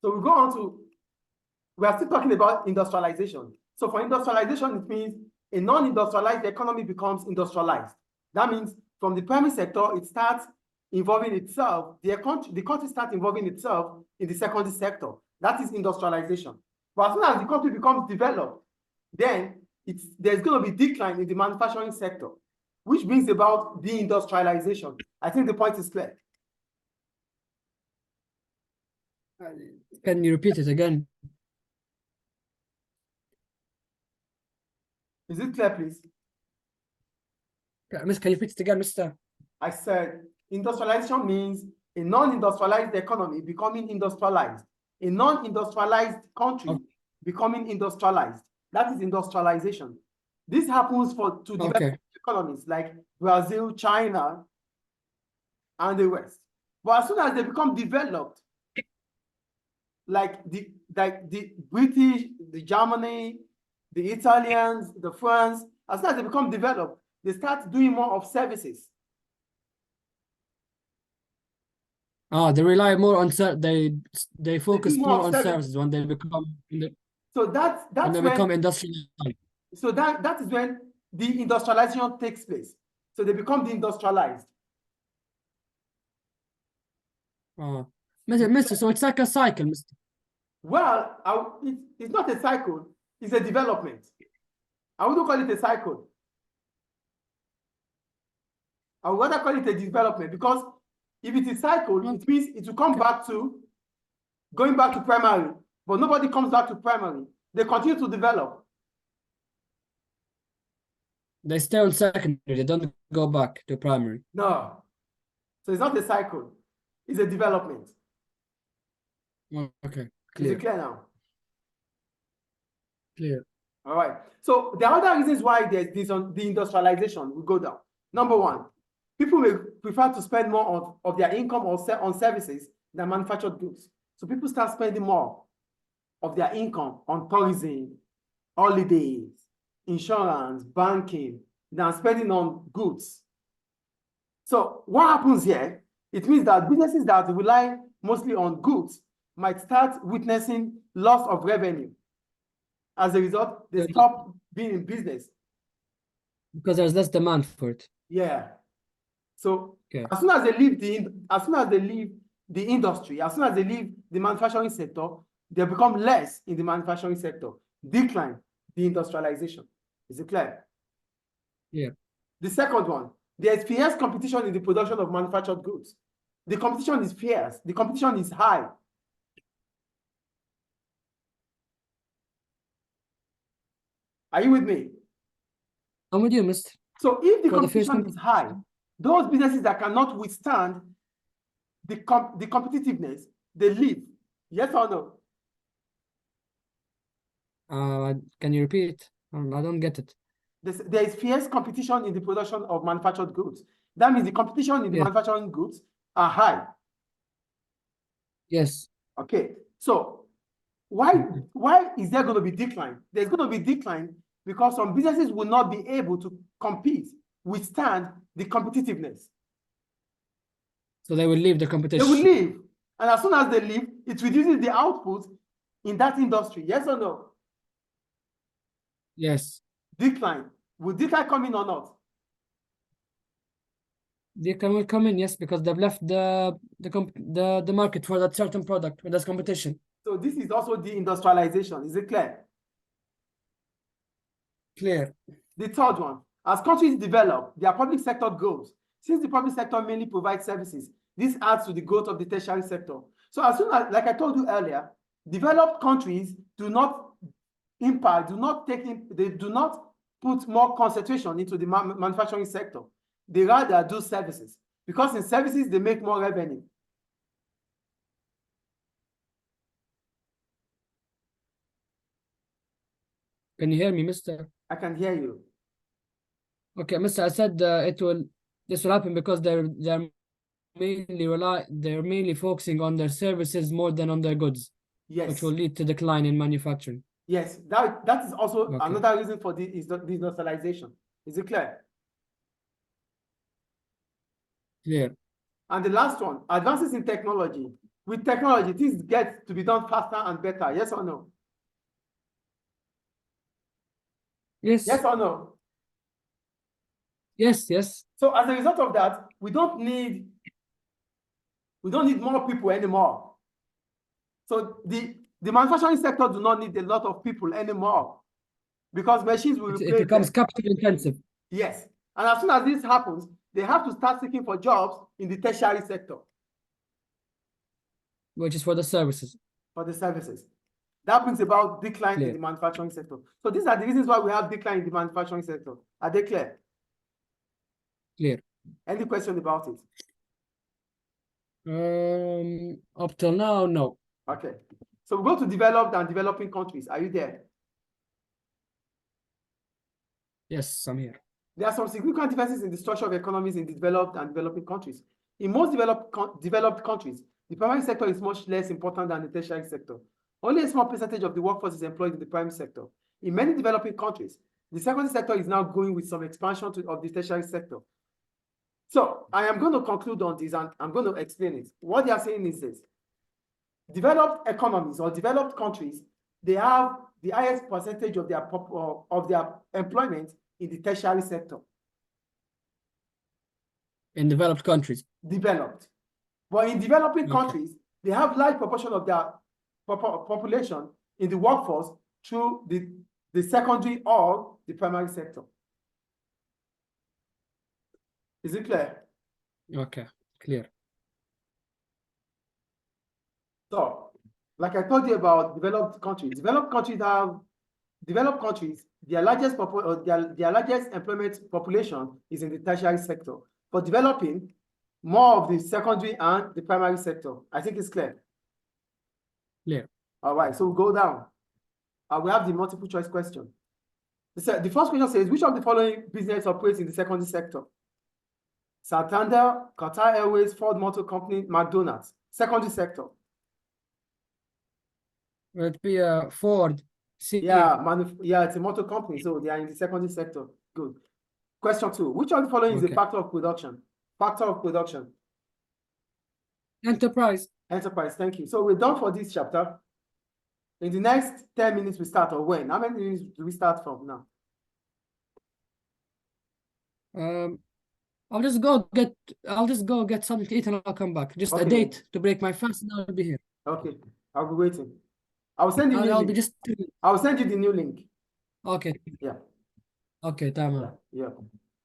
So we go on to, we are still talking about industrialization. So for industrialization, it means a non-industrialized economy becomes industrialized. That means from the primary sector, it starts involving itself, the country starts involving itself in the secondary sector. That is industrialization. But as soon as the country becomes developed, then there's going to be decline in the manufacturing sector, which brings about de-industrialization. I think the point is clear. Can you repeat it again? Is it clear, please? Miss, can you repeat it again, Mr.? I said industrialization means a non-industrialized economy becoming industrialized. A non-industrialized country becoming industrialized. That is industrialization. This happens to developed economies like Brazil, China, and the West. But as soon as they become developed, like the British, the Germany, the Italians, the France, as soon as they become developed, they start doing more of services. They rely more on they focus more on services when they become so that's when they become industrial. So that is when the industrialization takes place. So they become deindustrialized. Mr. So it's like a cycle, Mr. Well, it's not a cycle, it's a development. I wouldn't call it a cycle. I would rather call it a development, because if it is cycle, it means it will come back to going back to primary, but nobody comes back to primary. They continue to develop. They stay on secondary, they don't go back to primary. No. So it's not a cycle, it's a development. Okay, clear. Is it clear now? Clear. All right. So the other reasons why there's this deindustrialization will go down. Number one, people may prefer to spend more of their income on services than manufactured goods. So people start spending more of their income on tourism, holidays, insurance, banking, than spending on goods. So what happens here? It means that businesses that rely mostly on goods might start witnessing loss of revenue. As a result, they stop being in business. Because there's less demand for it. Yeah. So as soon as they leave the industry, as soon as they leave the manufacturing sector, they become less in the manufacturing sector. Decline, deindustrialization. Is it clear? Yeah. The second one, there is fierce competition in the production of manufactured goods. The competition is fierce. The competition is high. Are you with me? I'm with you, Mr. So if the competition is high, those businesses that cannot withstand the competitiveness, they leave. Yes or no? Can you repeat? I don't get it. There is fierce competition in the production of manufactured goods. That means the competition in the manufacturing goods are high. Yes. Okay. So why is there going to be decline? There's going to be decline because some businesses will not be able to compete, withstand the competitiveness. So they will leave the competition. They will leave. And as soon as they leave, it reduces the output in that industry. Yes or no? Yes. Decline. Will decline come in or not? Decline will come in, yes, because they've left the market for that certain product with this competition. So this is also deindustrialization. Is it clear? Clear. The third one, as countries develop, their public sector grows. Since the public sector mainly provides services, this adds to the growth of the tertiary sector. So as soon as, like I told you earlier, developed countries do not impact, they do not put more concentration into the manufacturing sector. They rather do services, because in services, they make more revenue. Can you hear me, Mr.? I can hear you. Okay, Mr. I said this will happen because they're mainly focusing on their services more than on their goods. Yes. Which will lead to decline in manufacturing. Yes, that is also another reason for deindustrialization. Is it clear? Clear. And the last one, advances in technology with technology, things get to be done faster and better. Yes or no? Yes. Yes or no? Yes. Yes. So as a result of that, we don't need more people anymore. So the manufacturing sector do not need a lot of people anymore because machines will It replace becomes them. capital intensive. Yes. And as soon as this happens, they have to start seeking for jobs in the tertiary sector Which is for the services. for the services. That brings about decline in Clear. the manufacturing sector. So these are the reasons why we have decline in the manufacturing sector. Are they clear? Clear. Any question about it? Up till now, no. Okay. So we go to developed and developing countries. Are you there? Yes, I'm here. There are some significant differences in the structure of economies in the developed and developing countries. In most developed countries, the primary sector is much less important than the tertiary sector. Only a small percentage of the workforce is employed in the primary sector. In many developing countries, the secondary sector is now going with some expansion of the tertiary sector. So I am going to conclude on this and I'm going to explain it. What they are saying is this. Developed economies or developed countries, they have the highest percentage of their employment in the tertiary sector. In developed countries. Developed. But in developing Okay. countries, they have large proportion of their population in the workforce through the secondary or the primary sector. Is it clear? Okay, clear. So, like I told you about developed countries, their largest their largest employment population is in the tertiary sector. For developing, more of the secondary and the primary sector. I think it's clear. Clear. All right, so we'll go down. We have the multiple choice question. The first question says, which of the following business operates in the secondary sector? Santander, Qatar Airways, Ford Motor Company, McDonald's. Secondary sector. Will it be a Ford? Yeah, it's a motor company, so they are in the secondary sector. Good. Question 2. Which of the following is a factor of production? Factor of production. Enterprise. Enterprise, thank you. So we're done for this chapter. In the next 10 minutes, we start, or when? How many minutes do we start from now? I'll just go get something to eat and I'll come back. Just a date to break my fast and I'll be here. Okay, I'll be waiting. I'll send you I'll be just. I'll send you the new link. Okay. Yeah. Okay, tamam. Yeah.